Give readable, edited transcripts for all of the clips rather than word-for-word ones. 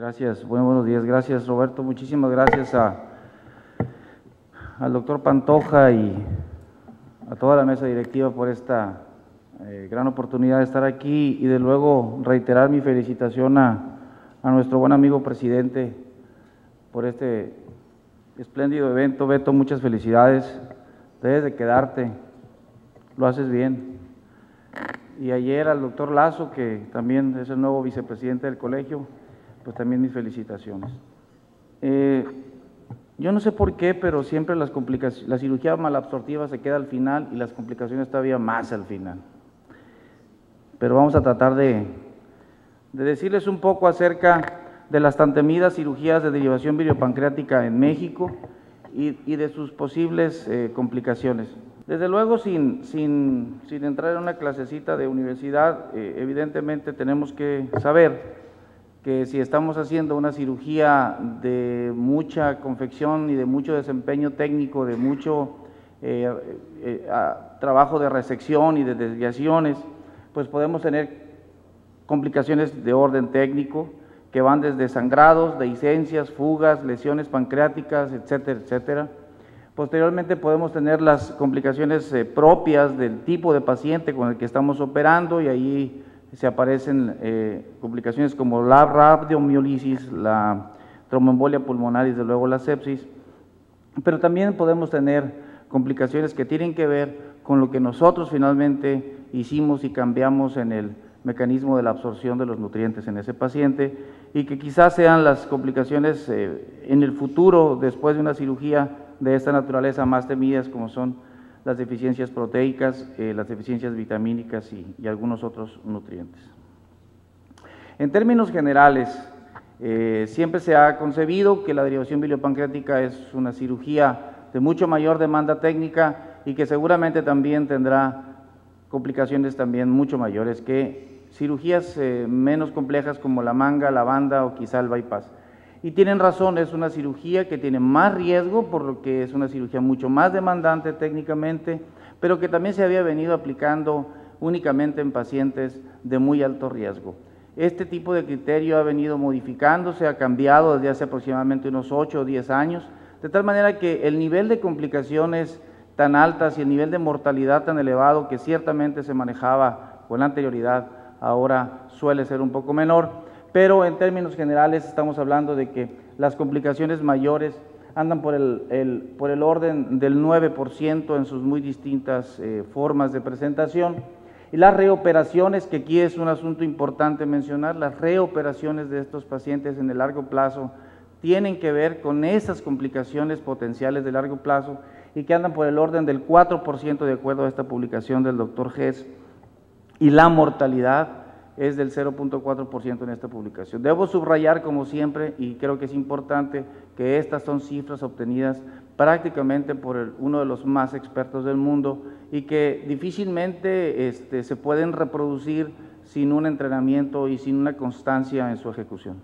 Gracias, buenos días, gracias Roberto, muchísimas gracias al doctor Pantoja y a toda la mesa directiva por esta gran oportunidad de estar aquí y de luego reiterar mi felicitación a nuestro buen amigo presidente por este espléndido evento. Beto, muchas felicidades, debes de quedarte, lo haces bien. Y ayer al doctor Lazo, que también es el nuevo vicepresidente del colegio, pues también mis felicitaciones. Yo no sé por qué, pero siempre la cirugía malabsortiva se queda al final y las complicaciones todavía más al final. Pero vamos a tratar de decirles un poco acerca de las tan temidas cirugías de derivación biliopancreática en México y de sus posibles complicaciones. Desde luego, sin entrar en una clasecita de universidad, evidentemente tenemos que saber que si estamos haciendo una cirugía de mucha confección y de mucho desempeño técnico, de mucho trabajo de resección y de desviaciones, pues podemos tener complicaciones de orden técnico que van desde sangrados, dehiscencias, fugas, lesiones pancreáticas, etcétera, etcétera. Posteriormente podemos tener las complicaciones propias del tipo de paciente con el que estamos operando y ahí se aparecen complicaciones como la radiomiólisis, la tromboembolia pulmonar y desde luego la sepsis, pero también podemos tener complicaciones que tienen que ver con lo que nosotros finalmente hicimos y cambiamos en el mecanismo de la absorción de los nutrientes en ese paciente y que quizás sean las complicaciones en el futuro, después de una cirugía de esta naturaleza, más temidas, como son las deficiencias proteicas, las deficiencias vitamínicas y algunos otros nutrientes. En términos generales, siempre se ha concebido que la derivación biliopancreática es una cirugía de mucho mayor demanda técnica y que seguramente también tendrá complicaciones también mucho mayores que cirugías menos complejas como la manga, la banda o quizá el bypass. Y tienen razón, es una cirugía que tiene más riesgo, por lo que es una cirugía mucho más demandante técnicamente, pero que también se había venido aplicando únicamente en pacientes de muy alto riesgo. Este tipo de criterio ha venido modificándose, ha cambiado desde hace aproximadamente unos 8 o 10 años, de tal manera que el nivel de complicaciones tan altas y el nivel de mortalidad tan elevado que ciertamente se manejaba con anterioridad, ahora suele ser un poco menor. Pero en términos generales estamos hablando de que las complicaciones mayores andan por el orden del 9% en sus muy distintas formas de presentación. Y las reoperaciones, que aquí es un asunto importante mencionar, las reoperaciones de estos pacientes en el largo plazo tienen que ver con esas complicaciones potenciales de largo plazo y que andan por el orden del 4% de acuerdo a esta publicación del doctor Hess, y la mortalidad es del 0.4% en esta publicación. Debo subrayar, como siempre, y creo que es importante, que estas son cifras obtenidas prácticamente por uno de los más expertos del mundo y que difícilmente se pueden reproducir sin un entrenamiento y sin una constancia en su ejecución.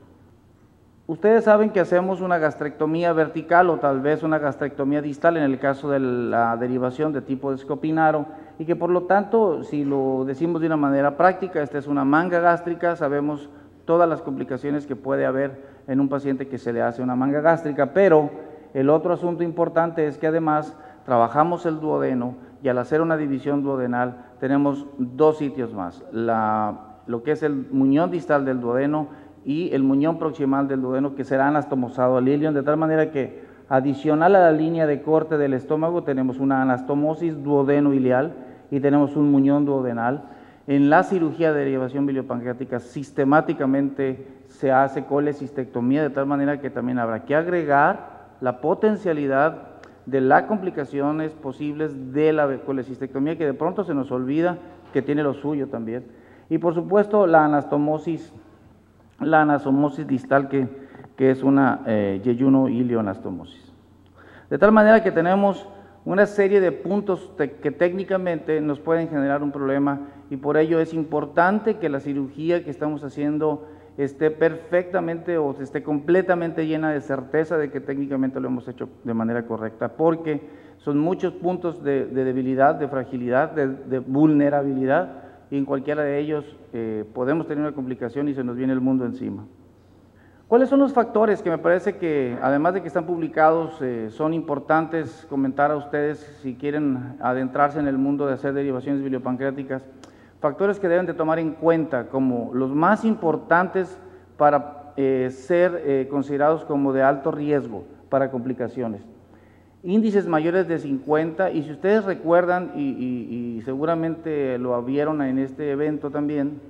Ustedes saben que hacemos una gastrectomía vertical o tal vez una gastrectomía distal en el caso de la derivación de tipo de Scopinaro y que por lo tanto, si lo decimos de una manera práctica, esta es una manga gástrica, sabemos todas las complicaciones que puede haber en un paciente que se le hace una manga gástrica, pero el otro asunto importante es que además trabajamos el duodeno y al hacer una división duodenal tenemos dos sitios más, lo que es el muñón distal del duodeno y el muñón proximal del duodeno, que será anastomosado al ilion, de tal manera que adicional a la línea de corte del estómago tenemos una anastomosis duodeno-ilial y tenemos un muñón duodenal. En la cirugía de derivación biliopancreática sistemáticamente se hace colecistectomía, de tal manera que también habrá que agregar la potencialidad de las complicaciones posibles de la colecistectomía, que de pronto se nos olvida que tiene lo suyo también. Y por supuesto la anastomosis distal, que es una yeyuno-ilioanastomosis. De tal manera que tenemos una serie de puntos que técnicamente nos pueden generar un problema y por ello es importante que la cirugía que estamos haciendo esté perfectamente o esté completamente llena de certeza de que técnicamente lo hemos hecho de manera correcta, porque son muchos puntos de debilidad, de fragilidad, de vulnerabilidad, y en cualquiera de ellos podemos tener una complicación y se nos viene el mundo encima. ¿Cuáles son los factores que me parece que, además de que están publicados, son importantes comentar a ustedes si quieren adentrarse en el mundo de hacer derivaciones biliopancreáticas? Factores que deben de tomar en cuenta como los más importantes para ser considerados como de alto riesgo para complicaciones. Índices mayores de 50, y si ustedes recuerdan, y seguramente lo vieron en este evento también,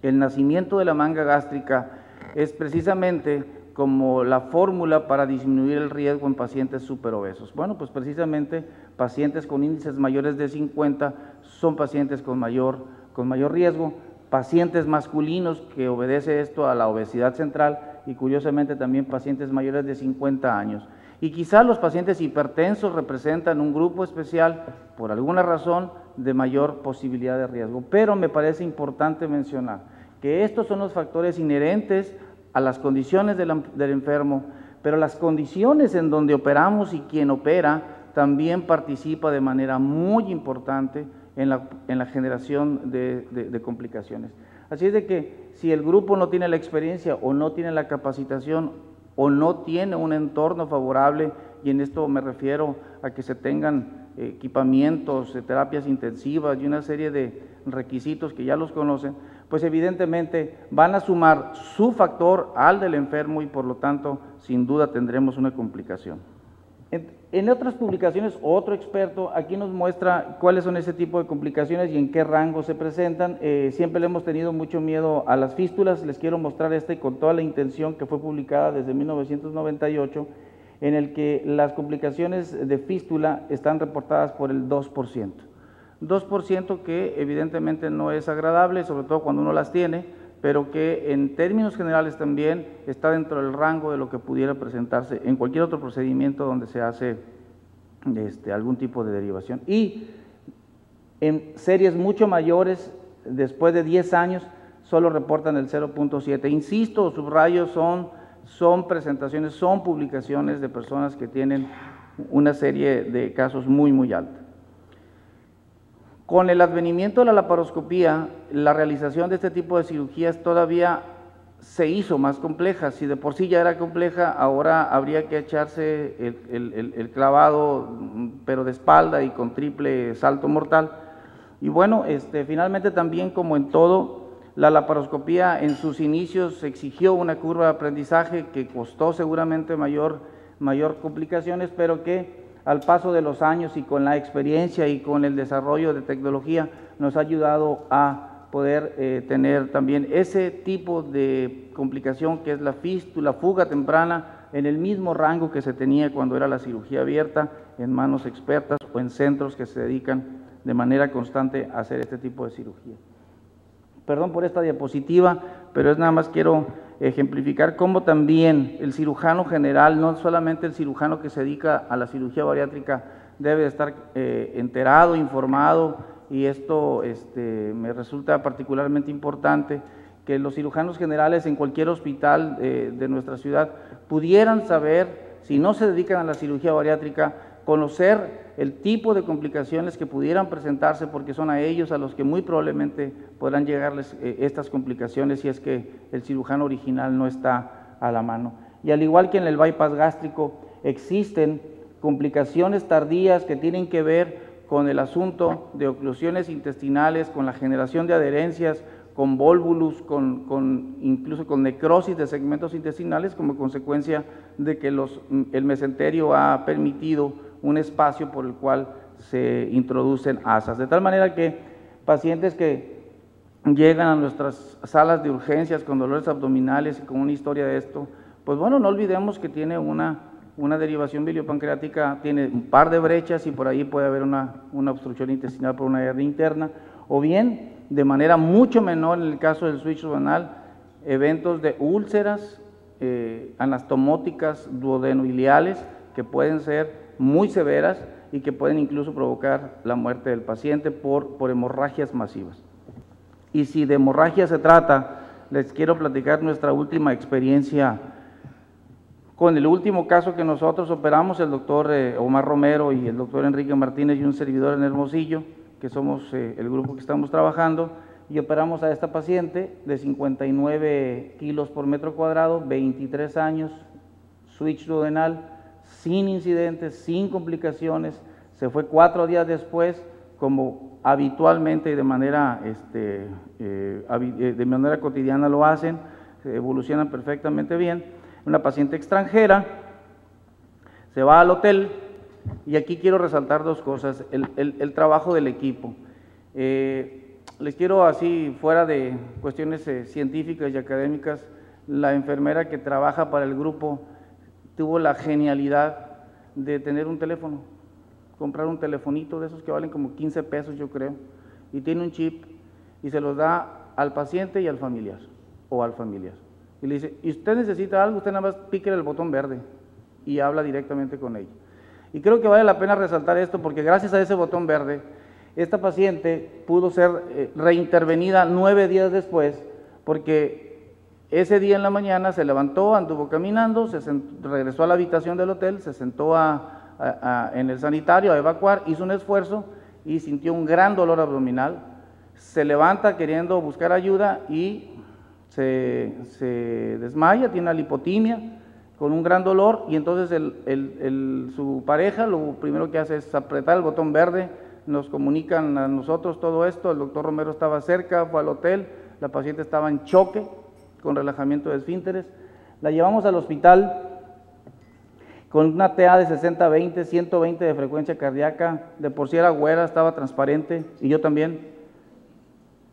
el nacimiento de la manga gástrica es precisamente como la fórmula para disminuir el riesgo en pacientes superobesos. Bueno, pues precisamente pacientes con índices mayores de 50 son pacientes con mayor riesgo, pacientes masculinos, que obedece esto a la obesidad central, y curiosamente también pacientes mayores de 50 años. Y quizá los pacientes hipertensos representan un grupo especial, por alguna razón, de mayor posibilidad de riesgo. Pero me parece importante mencionar que estos son los factores inherentes a las condiciones del enfermo, pero las condiciones en donde operamos y quien opera también participa de manera muy importante en la generación de complicaciones. Así es de que si el grupo no tiene la experiencia o no tiene la capacitación o no tiene un entorno favorable, y en esto me refiero a que se tengan equipamientos, terapias intensivas y una serie de requisitos que ya los conocen, pues evidentemente van a sumar su factor al del enfermo y por lo tanto sin duda tendremos una complicación. En otras publicaciones, otro experto aquí nos muestra cuáles son ese tipo de complicaciones y en qué rango se presentan. Siempre le hemos tenido mucho miedo a las fístulas. Les quiero mostrar con toda la intención, que fue publicada desde 1998, en el que las complicaciones de fístula están reportadas por el 2%. 2% que evidentemente no es agradable, sobre todo cuando uno las tiene, pero que en términos generales también está dentro del rango de lo que pudiera presentarse en cualquier otro procedimiento donde se hace algún tipo de derivación. Y en series mucho mayores, después de 10 años, solo reportan el 0.7. Insisto, subrayo, son presentaciones, son publicaciones de personas que tienen una serie de casos muy, muy altos. Con el advenimiento de la laparoscopía, la realización de este tipo de cirugías todavía se hizo más compleja. Si de por sí ya era compleja, ahora habría que echarse el clavado, pero de espalda y con triple salto mortal. Y bueno, finalmente también, como en todo, la laparoscopía en sus inicios exigió una curva de aprendizaje que costó seguramente mayor complicaciones, pero que al paso de los años y con la experiencia y con el desarrollo de tecnología nos ha ayudado a poder tener también ese tipo de complicación que es la fístula, fuga temprana, en el mismo rango que se tenía cuando era la cirugía abierta, en manos expertas o en centros que se dedican de manera constante a hacer este tipo de cirugía. Perdón por esta diapositiva, pero es nada más quiero ejemplificar cómo también el cirujano general, no solamente el cirujano que se dedica a la cirugía bariátrica, debe de estar enterado, informado, y esto me resulta particularmente importante, que los cirujanos generales en cualquier hospital de nuestra ciudad pudieran saber, si no se dedican a la cirugía bariátrica, conocer el tipo de complicaciones que pudieran presentarse, porque son a ellos a los que muy probablemente podrán llegarles estas complicaciones si es que el cirujano original no está a la mano. Y al igual que en el bypass gástrico, existen complicaciones tardías que tienen que ver con el asunto de oclusiones intestinales, con la generación de adherencias, con volvulus, incluso con necrosis de segmentos intestinales como consecuencia de que el mesenterio ha permitido un espacio por el cual se introducen asas. De tal manera que pacientes que llegan a nuestras salas de urgencias con dolores abdominales y con una historia de esto, pues bueno, no olvidemos que tiene una derivación biliopancreática, tiene un par de brechas y por ahí puede haber una obstrucción intestinal por una hernia interna, o bien, de manera mucho menor en el caso del switch renal, eventos de úlceras anastomóticas duodenoiliales que pueden ser muy severas y que pueden incluso provocar la muerte del paciente por hemorragias masivas. Y si de hemorragia se trata, les quiero platicar nuestra última experiencia con el último caso que nosotros operamos, el doctor Omar Romero y el doctor Enrique Martínez y un servidor en Hermosillo, que somos el grupo que estamos trabajando, y operamos a esta paciente de 59 kilos por metro cuadrado, 23 años, switch duodenal, sin incidentes, sin complicaciones. Se fue 4 días después, como habitualmente y de manera cotidiana lo hacen, evolucionan perfectamente bien. Una paciente extranjera, se va al hotel, y aquí quiero resaltar dos cosas, el trabajo del equipo. Les quiero así, fuera de cuestiones científicas y académicas, la enfermera que trabaja para el grupo tuvo la genialidad de tener un teléfono, comprar un telefonito de esos que valen como 15 pesos yo creo, y tiene un chip y se los da al paciente y al familiar, o al familiar. Y le dice, y usted necesita algo, usted nada más píquele el botón verde y habla directamente con ella. Y creo que vale la pena resaltar esto porque gracias a ese botón verde, esta paciente pudo ser reintervenida 9 días después, porque ese día en la mañana se levantó, anduvo caminando, regresó a la habitación del hotel, se sentó en el sanitario a evacuar, hizo un esfuerzo y sintió un gran dolor abdominal, se levanta queriendo buscar ayuda y se desmaya, tiene una lipotimia con un gran dolor, y entonces su pareja lo primero que hace es apretar el botón verde, nos comunican a nosotros todo esto, el doctor Romero estaba cerca, fue al hotel, la paciente estaba en choque con relajamiento de esfínteres, la llevamos al hospital con una TA de 60-20, 120 de frecuencia cardíaca, de por sí era güera, estaba transparente, y yo también,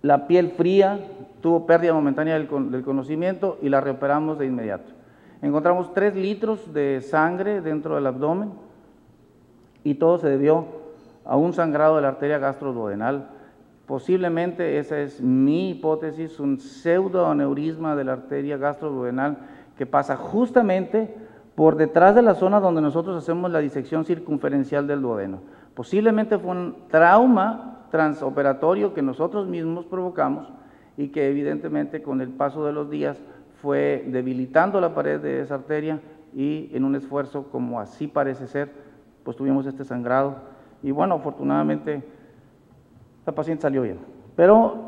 la piel fría, tuvo pérdida momentánea del conocimiento y la reoperamos de inmediato. Encontramos 3 litros de sangre dentro del abdomen y todo se debió a un sangrado de la arteria gastroduodenal. Posiblemente, esa es mi hipótesis, un pseudoaneurisma de la arteria gastroduodenal que pasa justamente por detrás de la zona donde nosotros hacemos la disección circunferencial del duodeno. Posiblemente fue un trauma transoperatorio que nosotros mismos provocamos y que evidentemente con el paso de los días fue debilitando la pared de esa arteria y en un esfuerzo como así parece ser, pues tuvimos este sangrado y bueno, afortunadamente la paciente salió bien, pero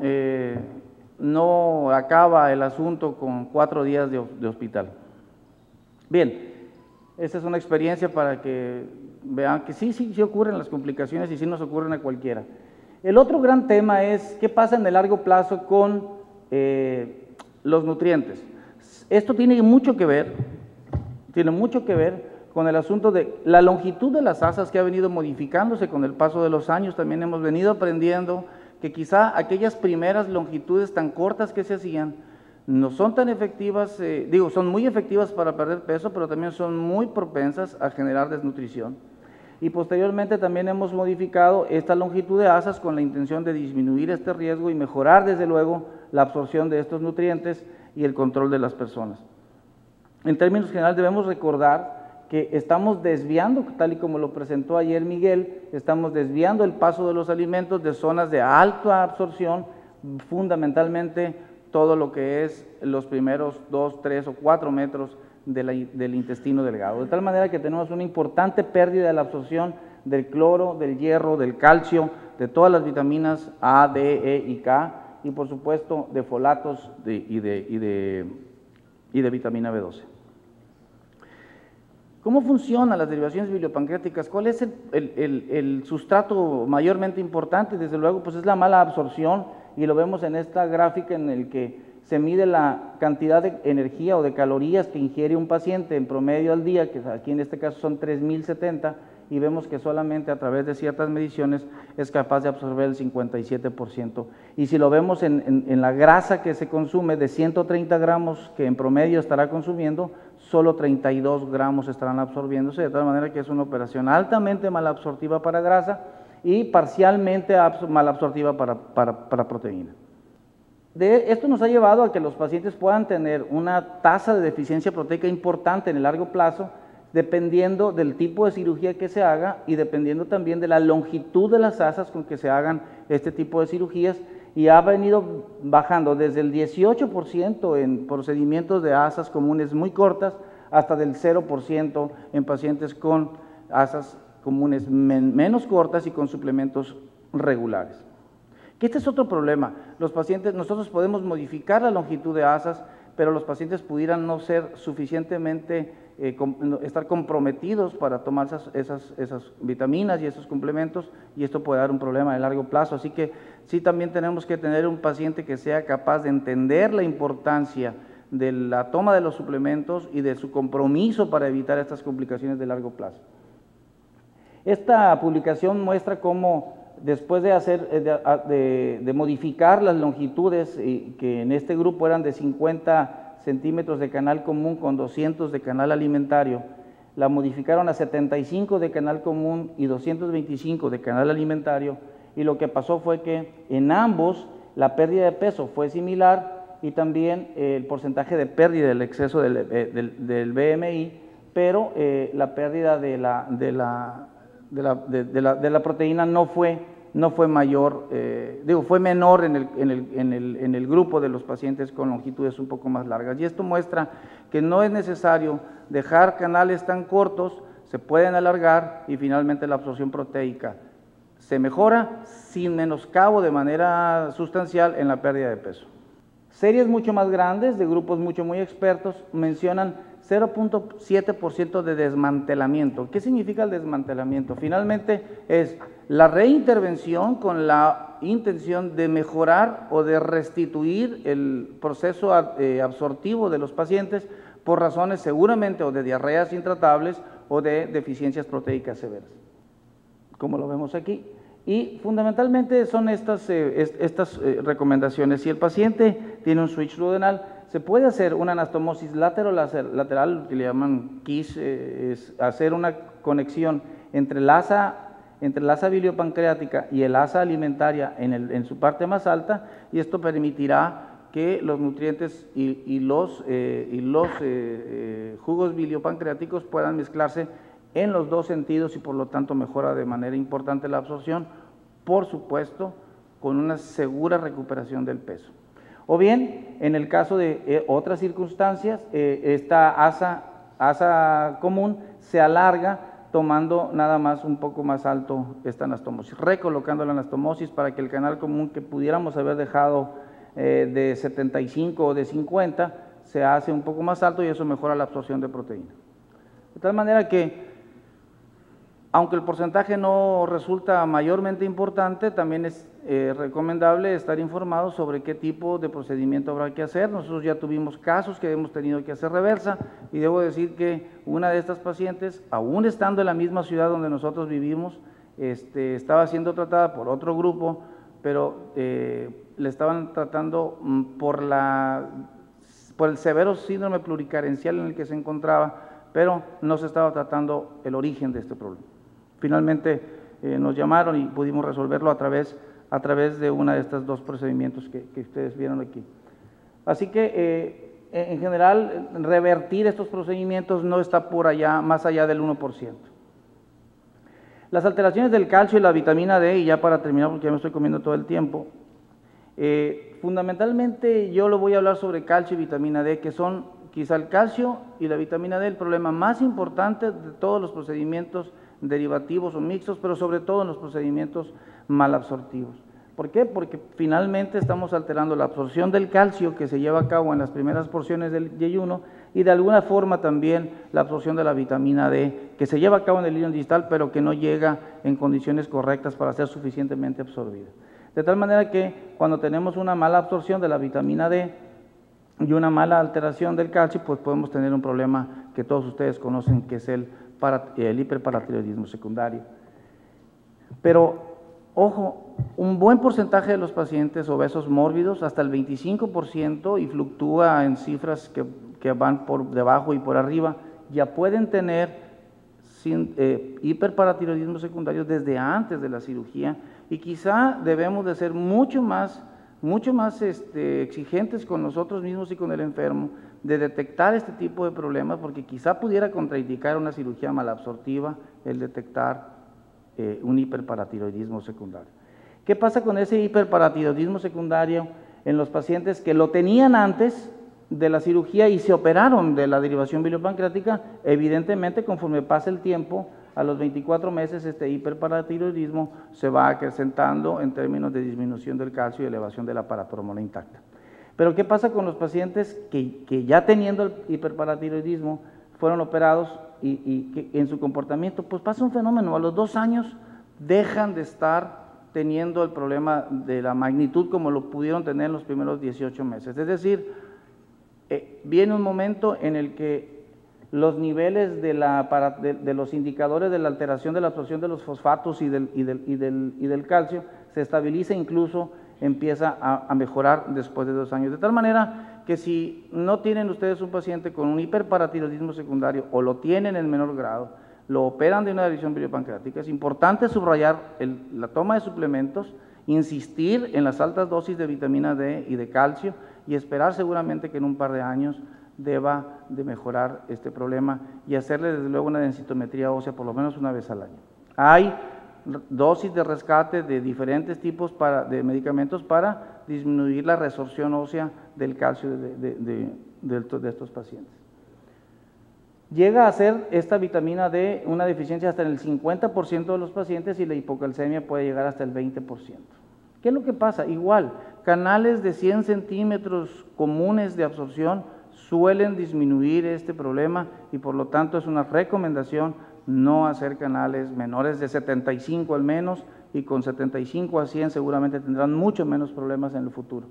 no acaba el asunto con 4 días de hospital. Bien, esta es una experiencia para que vean que sí ocurren las complicaciones y sí nos ocurren a cualquiera. El otro gran tema es qué pasa en el largo plazo con los nutrientes. Esto tiene mucho que ver con el asunto de la longitud de las asas que ha venido modificándose con el paso de los años. También hemos venido aprendiendo que quizá aquellas primeras longitudes tan cortas que se hacían no son tan efectivas, son muy efectivas para perder peso, pero también son muy propensas a generar desnutrición. Y posteriormente también hemos modificado esta longitud de asas con la intención de disminuir este riesgo y mejorar desde luego la absorción de estos nutrientes y el control de las personas. En términos generales debemos recordar que estamos desviando, tal y como lo presentó ayer Miguel, estamos desviando el paso de los alimentos de zonas de alta absorción, fundamentalmente todo lo que es los primeros 2, 3 o 4 metros del intestino delgado, de tal manera que tenemos una importante pérdida de la absorción del cloro, del hierro, del calcio, de todas las vitaminas A, D, E y K, y por supuesto de folatos y de vitamina B12. ¿Cómo funcionan las derivaciones biliopancreáticas? ¿Cuál es el sustrato mayormente importante? Desde luego, pues es la mala absorción, y lo vemos en esta gráfica en el que se mide la cantidad de energía o de calorías que ingiere un paciente en promedio al día, que aquí en este caso son 3070, y vemos que solamente a través de ciertas mediciones es capaz de absorber el 57%. Y si lo vemos en la grasa que se consume, de 130 gramos que en promedio estará consumiendo, solo 32 gramos estarán absorbiéndose, de tal manera que es una operación altamente malabsortiva para grasa y parcialmente malabsortiva para proteína. Esto nos ha llevado a que los pacientes puedan tener una tasa de deficiencia proteica importante en el largo plazo, dependiendo del tipo de cirugía que se haga y dependiendo también de la longitud de las asas con que se hagan este tipo de cirugías, y ha venido bajando desde el 18% en procedimientos de asas comunes muy cortas hasta del 0% en pacientes con asas comunes menos cortas y con suplementos regulares. Que este es otro problema. Los pacientes, nosotros podemos modificar la longitud de asas, pero los pacientes pudieran no ser suficientemente, estar comprometidos para tomar esas vitaminas y esos complementos, y esto puede dar un problema a largo plazo. Así que sí, también tenemos que tener un paciente que sea capaz de entender la importancia de la toma de los suplementos y de su compromiso para evitar estas complicaciones de largo plazo. Esta publicación muestra cómo después de modificar las longitudes, que en este grupo eran de 50 centímetros de canal común con 200 de canal alimentario, la modificaron a 75 de canal común y 225 de canal alimentario, y lo que pasó fue que en ambos la pérdida de peso fue similar y también el porcentaje de pérdida del exceso del BMI, pero la pérdida de la proteína no fue mayor, fue menor en el grupo de los pacientes con longitudes un poco más largas. Y esto muestra que no es necesario dejar canales tan cortos, se pueden alargar y finalmente la absorción proteica se mejora sin menoscabo de manera sustancial en la pérdida de peso. Series mucho más grandes, de grupos muy expertos, mencionan 0.7% de desmantelamiento. ¿Qué significa el desmantelamiento? Finalmente es la reintervención con la intención de mejorar o de restituir el proceso absortivo de los pacientes por razones seguramente o de diarreas intratables o de deficiencias proteicas severas, como lo vemos aquí. Y fundamentalmente son estas recomendaciones. Si el paciente tiene un switch duodenal, se puede hacer una anastomosis lateral, que le llaman KISS, es hacer una conexión entre la asa biliopancreática y el asa alimentaria en su parte más alta, y esto permitirá que los nutrientes y los jugos biliopancreáticos puedan mezclarse en los dos sentidos y por lo tanto mejora de manera importante la absorción, por supuesto, con una segura recuperación del peso. O bien, en el caso de otras circunstancias, esta asa común se alarga tomando nada más un poco más alto esta anastomosis, recolocando la anastomosis para que el canal común que pudiéramos haber dejado de 75 o de 50 se hace un poco más alto y eso mejora la absorción de proteína. De tal manera que, aunque el porcentaje no resulta mayormente importante, también es recomendable estar informado sobre qué tipo de procedimiento habrá que hacer. Nosotros ya tuvimos casos que hemos tenido que hacer reversa, y debo decir que una de estas pacientes, aún estando en la misma ciudad donde nosotros vivimos, estaba siendo tratada por otro grupo, pero le estaban tratando por el severo síndrome pluricarencial en el que se encontraba, pero no se estaba tratando el origen de este problema. Finalmente nos llamaron y pudimos resolverlo a través de una de estos dos procedimientos que ustedes vieron aquí. Así que en general revertir estos procedimientos no está por allá, más allá del 1%. Las alteraciones del calcio y la vitamina D, y ya para terminar porque ya me estoy comiendo todo el tiempo, fundamentalmente yo lo voy a hablar sobre calcio y vitamina D, que son quizá el calcio y la vitamina D el problema más importante de todos los procedimientos derivativos o mixtos, pero sobre todo en los procedimientos malabsortivos. ¿Por qué? Porque finalmente estamos alterando la absorción del calcio que se lleva a cabo en las primeras porciones del yeyuno, y de alguna forma también la absorción de la vitamina D que se lleva a cabo en el ilion distal, pero que no llega en condiciones correctas para ser suficientemente absorbida. De tal manera que cuando tenemos una mala absorción de la vitamina D y una mala alteración del calcio, pues podemos tener un problema que todos ustedes conocen, que es el hiperparatiroidismo secundario. Pero, ojo, un buen porcentaje de los pacientes obesos mórbidos, hasta el 25%, y fluctúa en cifras que van por debajo y por arriba, ya pueden tener hiperparatiroidismo secundario desde antes de la cirugía, y quizá debemos de ser mucho más exigentes con nosotros mismos y con el enfermo, de detectar este tipo de problemas, porque quizá pudiera contraindicar una cirugía malabsortiva el detectar un hiperparatiroidismo secundario. ¿Qué pasa con ese hiperparatiroidismo secundario en los pacientes que lo tenían antes de la cirugía y se operaron de la derivación biliopancreática? Evidentemente, conforme pasa el tiempo, a los 24 meses este hiperparatiroidismo se va acrecentando en términos de disminución del calcio y elevación de la paratormona intacta. Pero ¿qué pasa con los pacientes que ya teniendo el hiperparatiroidismo fueron operados y que en su comportamiento pues pasa un fenómeno? A los 2 años dejan de estar teniendo el problema de la magnitud como lo pudieron tener en los primeros 18 meses. Es decir, viene un momento en el que los niveles de los indicadores de la alteración de la absorción de los fosfatos y del calcio se estabiliza, incluso empieza a mejorar después de 2 años. De tal manera que si no tienen ustedes un paciente con un hiperparatiroidismo secundario o lo tienen en menor grado, lo operan de una división biliopancreática, es importante subrayar la toma de suplementos, insistir en las altas dosis de vitamina D y de calcio y esperar seguramente que en un par de años deba de mejorar este problema y hacerle desde luego una densitometría ósea por lo menos una vez al año. Hay dosis de rescate de diferentes tipos de medicamentos para disminuir la resorción ósea del calcio de estos pacientes. Llega a ser esta vitamina D una deficiencia hasta en el 50% de los pacientes y la hipocalcemia puede llegar hasta el 20%. ¿Qué es lo que pasa? Igual, canales de 100 centímetros comunes de absorción suelen disminuir este problema y por lo tanto es una recomendación no hacer canales menores de 75 al menos, y con 75 a 100 seguramente tendrán mucho menos problemas en el futuro.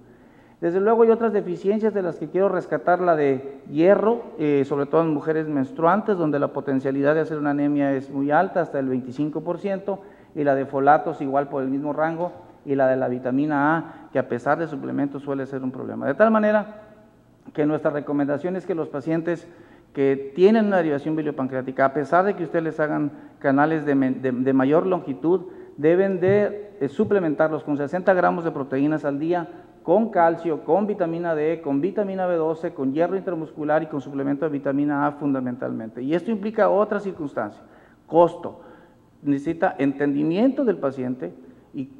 Desde luego hay otras deficiencias de las que quiero rescatar, la de hierro, sobre todo en mujeres menstruantes, donde la potencialidad de hacer una anemia es muy alta, hasta el 25%, y la de folatos igual por el mismo rango, y la de la vitamina A, que a pesar de suplementos suele ser un problema. De tal manera que nuestra recomendación es que los pacientes que tienen una derivación biliopancreática, a pesar de que ustedes les hagan canales de mayor longitud, deben de suplementarlos con 60 gramos de proteínas al día, con calcio, con vitamina D, con vitamina B12, con hierro intramuscular y con suplemento de vitamina A fundamentalmente. Y esto implica otra circunstancia: costo. Necesita entendimiento del paciente y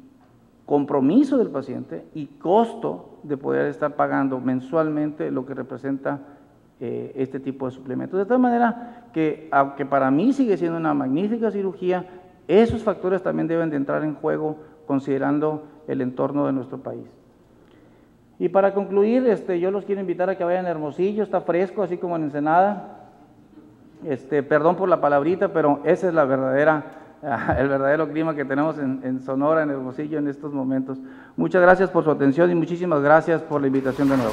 compromiso del paciente y costo de poder estar pagando mensualmente lo que representa este tipo de suplementos. De tal manera que, aunque para mí sigue siendo una magnífica cirugía, esos factores también deben de entrar en juego considerando el entorno de nuestro país. Y para concluir, yo los quiero invitar a que vayan a Hermosillo, está fresco, así como en Ensenada. Perdón por la palabrita, pero ese es el verdadero clima que tenemos en Sonora, en Hermosillo, en estos momentos. Muchas gracias por su atención y muchísimas gracias por la invitación de nuevo.